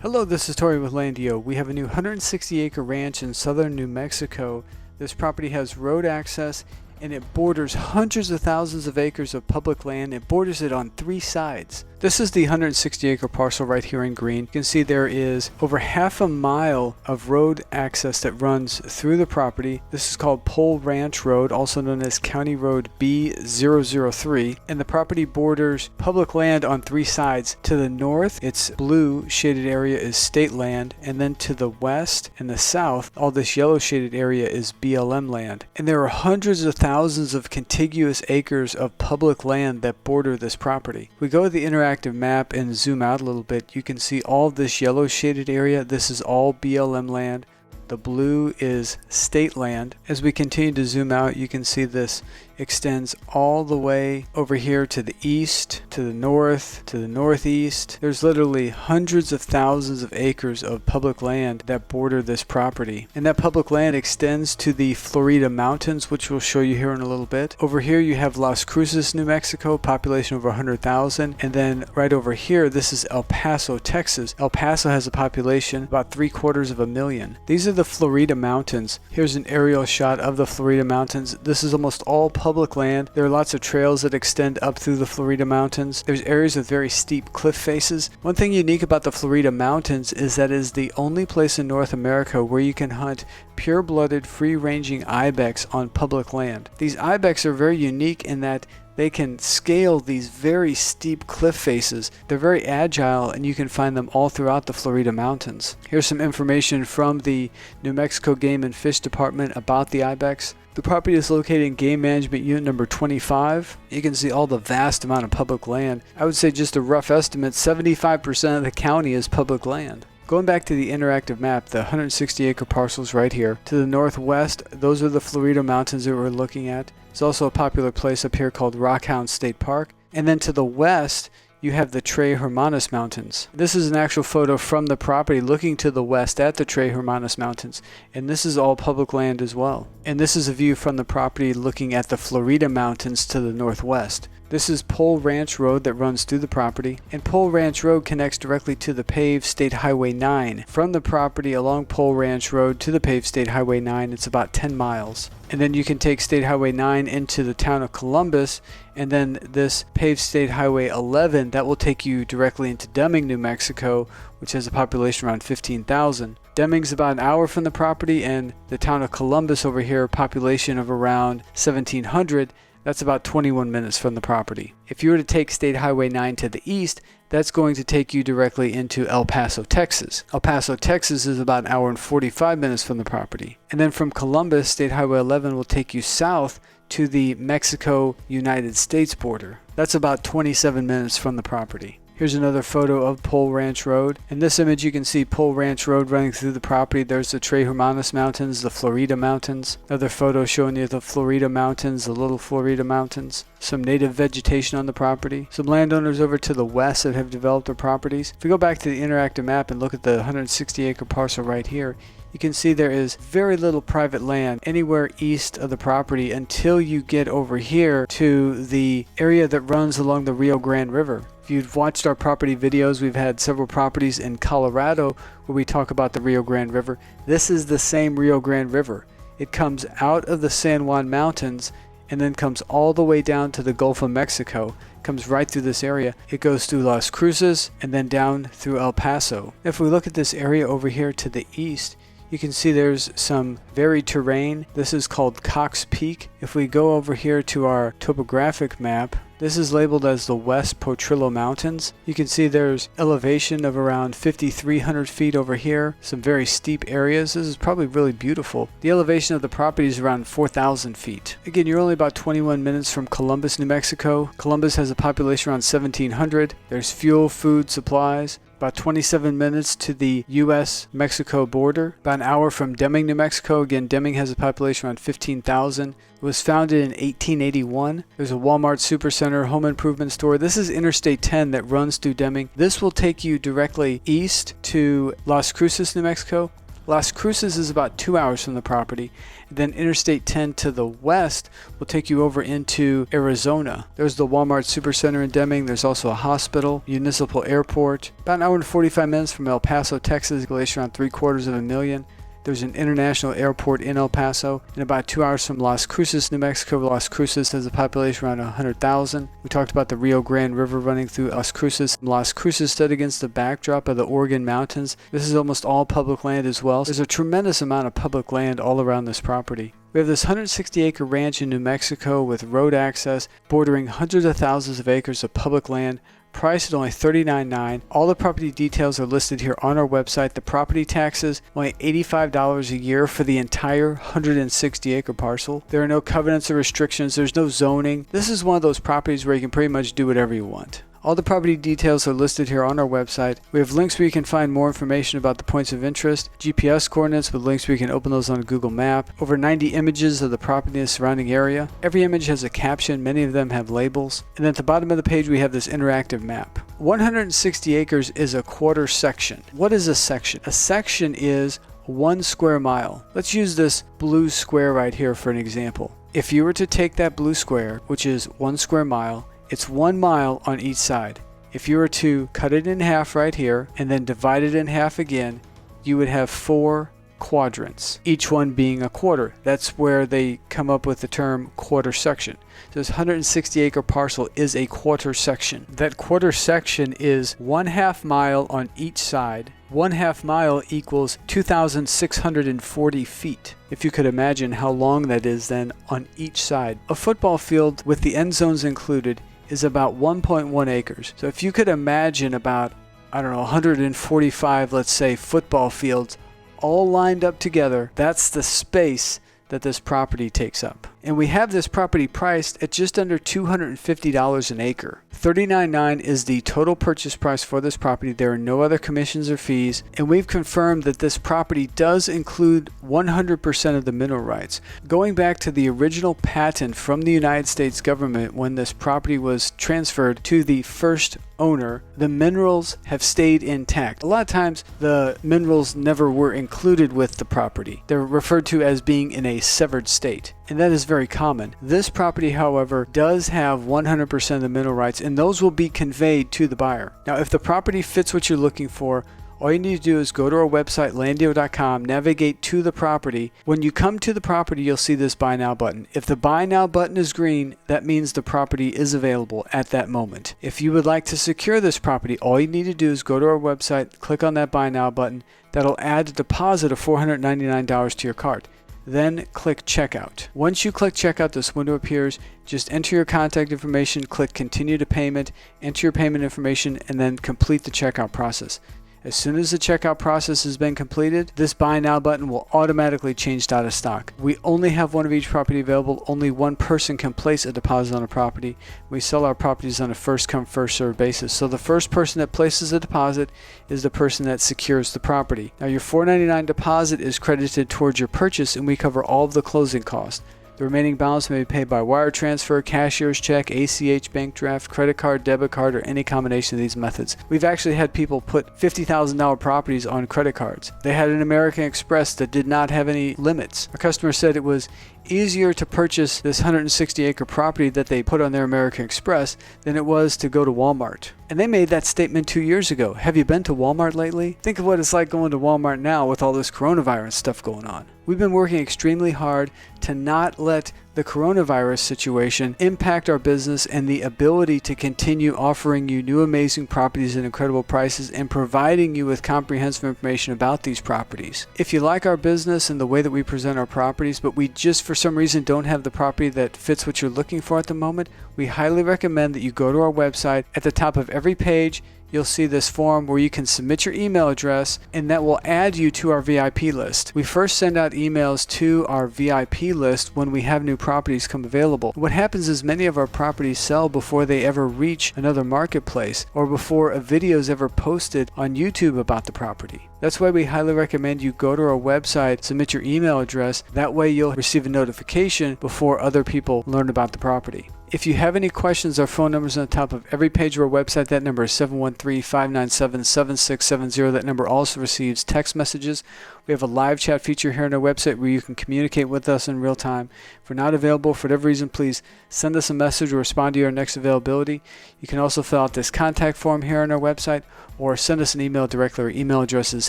Hello, this is Tori with LANDiO. We have a new 160-acre ranch in southern New Mexico. This property has road access and it borders hundreds of thousands of acres of public land. It borders it on 3 sides. This is the 160-acre parcel right here in green. You can see there is over half a mile of road access that runs through the property. This is called Pole Ranch Road, also known as County Road B003, and the property borders public land on 3 sides. To the north, its blue shaded area is state land, and then to the west and the south, all this yellow shaded area is BLM land. And there are hundreds of thousands of contiguous acres of public land that border this property. We go to the interactive map and zoom out a little bit. You can see all of this yellow shaded area. This is all BLM land. The blue is state land. As we continue to zoom out, you can see this extends all the way over here to the east, to the north, to the northeast. There's literally hundreds of thousands of acres of public land that border this property. And that public land extends to the Florida mountains, which we'll show you here in a little bit. Over here you have Las Cruces, New Mexico, population over 100,000. And then right over here, this is El Paso, Texas. El Paso has a population about 750,000. These are the Florida mountains. Here's an aerial shot of the Florida mountains. This is almost all public land. There are lots of trails that extend up through the Florida mountains. There's areas with very steep cliff faces. One thing unique about the Florida mountains is that it is the only place in North America where you can hunt pure-blooded, free-ranging Ibex on public land. These Ibex are very unique in that they can scale these very steep cliff faces. They're very agile and you can find them all throughout the Florida mountains. Here's some information from the New Mexico Game and Fish Department about the Ibex. The property is located in Game Management Unit number 25. You can see all the vast amount of public land. I would say just a rough estimate, 75% of the county is public land. Going back to the interactive map, the 160-acre parcels right here. To the northwest, those are the Florida mountains that we're looking at. There's also a popular place up here called Rockhound State Park. And then to the west, you have the Hermanas Mountains. This is an actual photo from the property looking to the west at the Hermanas Mountains. And this is all public land as well. And this is a view from the property looking at the Florida Mountains to the northwest. This is Pole Ranch Road that runs through the property, and Pole Ranch Road connects directly to the paved State Highway 9. From the property along Pole Ranch Road to the paved State Highway 9, it's about 10 miles. And then you can take State Highway 9 into the town of Columbus, and then this paved State Highway 11, that will take you directly into Deming, New Mexico, which has a population around 15,000. Deming's about an hour from the property, and the town of Columbus over here, population of around 1,700. That's about 21 minutes from the property. If you were to take State Highway 9 to the east, that's going to take you directly into El Paso, Texas. El Paso, Texas is about an hour and 45 minutes from the property. And then from Columbus, State Highway 11 will take you south to the Mexico-United States border. That's about 27 minutes from the property. Here's another photo of Pole Ranch Road. In this image, you can see Pole Ranch Road running through the property. There's the Hermanas Mountains, the Florida Mountains. Another photo showing you the Florida Mountains, the Little Florida Mountains. Some native vegetation on the property. Some landowners over to the west that have developed their properties. If we go back to the interactive map and look at the 160-acre parcel right here, you can see there is very little private land anywhere east of the property until you get over here to the area that runs along the Rio Grande River. If you've watched our property videos, we've had several properties in Colorado where we talk about the Rio Grande River. This is the same Rio Grande River. It comes out of the San Juan Mountains and then comes all the way down to the Gulf of Mexico. Comes right through this area. It goes through Las Cruces and then down through El Paso. If we look at this area over here to the east, you can see there's some varied terrain. This is called Cox Peak. If we go over here to our topographic map, this is labeled as the West Petrillo Mountains. You can see there's elevation of around 5,300 feet over here. Some very steep areas. This is probably really beautiful. The elevation of the property is around 4,000 feet. Again, you're only about 21 minutes from Columbus, New Mexico. Columbus has a population around 1,700. There's fuel, food, supplies. About 27 minutes to the U.S.-Mexico border. About an hour from Deming, New Mexico. Again, Deming has a population around 15,000. It was founded in 1881. There's a Walmart Supercenter home improvement store. This is Interstate 10 that runs through Deming. This will take you directly east to Las Cruces, New Mexico. Las Cruces is about 2 hours from the property. Then Interstate 10 to the west will take you over into Arizona. There's the Walmart Supercenter in Deming. There's also a hospital, municipal airport. About an hour and 45 minutes from El Paso, Texas, glacier around 750,000. There's an international airport in El Paso, and about 2 hours from Las Cruces, New Mexico. Las Cruces has a population around 100,000. We talked about the Rio Grande River running through Las Cruces. Las Cruces stood against the backdrop of the Oregon Mountains. This is almost all public land as well. There's a tremendous amount of public land all around this property. We have this 160-acre ranch in New Mexico with road access, bordering hundreds of thousands of acres of public land, priced at only $39,900. All the property details are listed here on our website. The property taxes, only $85 a year for the entire 160-acre parcel. There are no covenants or restrictions. There's no zoning. This is one of those properties where you can pretty much do whatever you want. All the property details are listed here on our website. We have links where you can find more information about the points of interest, GPS coordinates with links where you can open those on a Google map, over 90 images of the property and the surrounding area. Every image has a caption, many of them have labels. And then at the bottom of the page we have this interactive map. 160 acres is a quarter section. What is a section? A section is 1 square mile. Let's use this blue square right here for an example. If you were to take that blue square, which is 1 square mile, it's 1 mile on each side. If you were to cut it in half right here and then divide it in half again, you would have 4 quadrants, each one being a quarter. That's where they come up with the term quarter section. So this 160-acre parcel is a quarter section. That quarter section is 1/2 mile on each side. 1/2 mile equals 2,640 feet. If you could imagine how long that is then on each side. A football field with the end zones included is about 1.1 acres. So if you could imagine about, 145, let's say, football fields all lined up together, that's the space that this property takes up. And we have this property priced at just under $250 an acre. $39,900 is the total purchase price for this property. There are no other commissions or fees, and we've confirmed that this property does include 100% of the mineral rights. Going back to the original patent from the United States government when this property was transferred to the first owner, the minerals have stayed intact. A lot of times the minerals never were included with the property. They're referred to as being in a severed state, and that is very common. This property, however, does have 100% of the mineral rights, and those will be conveyed to the buyer. Now, if the property fits what you're looking for, all you need to do is go to our website, landio.com, navigate to the property. When you come to the property, you'll see this Buy Now button. If the Buy Now button is green, that means the property is available at that moment. If you would like to secure this property, all you need to do is go to our website, click on that Buy Now button. That'll add a deposit of $499 to your cart. Then click Checkout. Once you click Checkout, this window appears. Just enter your contact information, click Continue to Payment, enter your payment information, and then complete the checkout process. As soon as the checkout process has been completed, this Buy Now button will automatically change out of stock. We only have one of each property available. Only one person can place a deposit on a property. We sell our properties on a first-come, first-served basis. So the first person that places a deposit is the person that secures the property. Now, your $499 deposit is credited towards your purchase, and we cover all of the closing costs. The remaining balance may be paid by wire transfer, cashier's check, ACH, bank draft, credit card, debit card, or any combination of these methods. We've actually had people put $50,000 properties on credit cards. They had an American Express that did not have any limits. A customer said it was easier to purchase this 160-acre property that they put on their American Express than it was to go to Walmart. And they made that statement 2 years ago. Have you been to Walmart lately? Think of what it's like going to Walmart now with all this coronavirus stuff going on. We've been working extremely hard to not let the coronavirus situation impact our business and the ability to continue offering you new amazing properties at incredible prices and providing you with comprehensive information about these properties. If you like our business and the way that we present our properties, but we just for some reason don't have the property that fits what you're looking for at the moment, we highly recommend that you go to our website. At the top of every page, you'll see this form where you can submit your email address, and that will add you to our VIP list. We first send out emails to our VIP list when we have new properties come available. What happens is many of our properties sell before they ever reach another marketplace or before a video is ever posted on YouTube about the property. That's why we highly recommend you go to our website, submit your email address. That way you'll receive a notification before other people learn about the property. If you have any questions, our phone number is on the top of every page of our website. That number is 713-597-7670. That number also receives text messages. We have a live chat feature here on our website where you can communicate with us in real time. If we're not available for whatever reason, please send us a message or respond to your next availability. You can also fill out this contact form here on our website or send us an email directly. Our email address is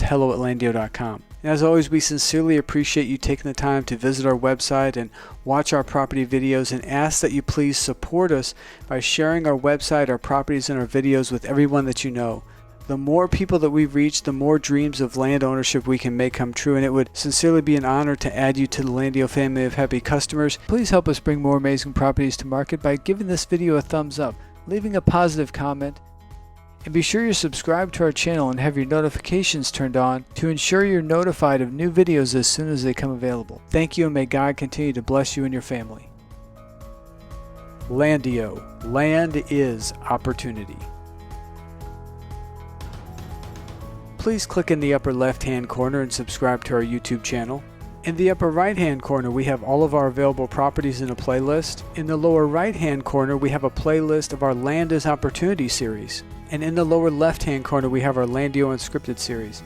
hello@landio.com. And as always, we sincerely appreciate you taking the time to visit our website and watch our property videos, and ask that you please support us by sharing our website, our properties, and our videos with everyone that you know. The more people that we reach, the more dreams of land ownership we can make come true, and it would sincerely be an honor to add you to the LANDiO family of happy customers. Please help us bring more amazing properties to market by giving this video a thumbs up, leaving a positive comment, and be sure you're subscribed to our channel and have your notifications turned on to ensure you're notified of new videos as soon as they come available. Thank you, and may God continue to bless you and your family. LANDiO. Land is opportunity. Please click in the upper left-hand corner and subscribe to our YouTube channel. In the upper right-hand corner, we have all of our available properties in a playlist. In the lower right-hand corner, we have a playlist of our Land is Opportunity series. And in the lower left-hand corner, we have our LANDiO Unscripted series.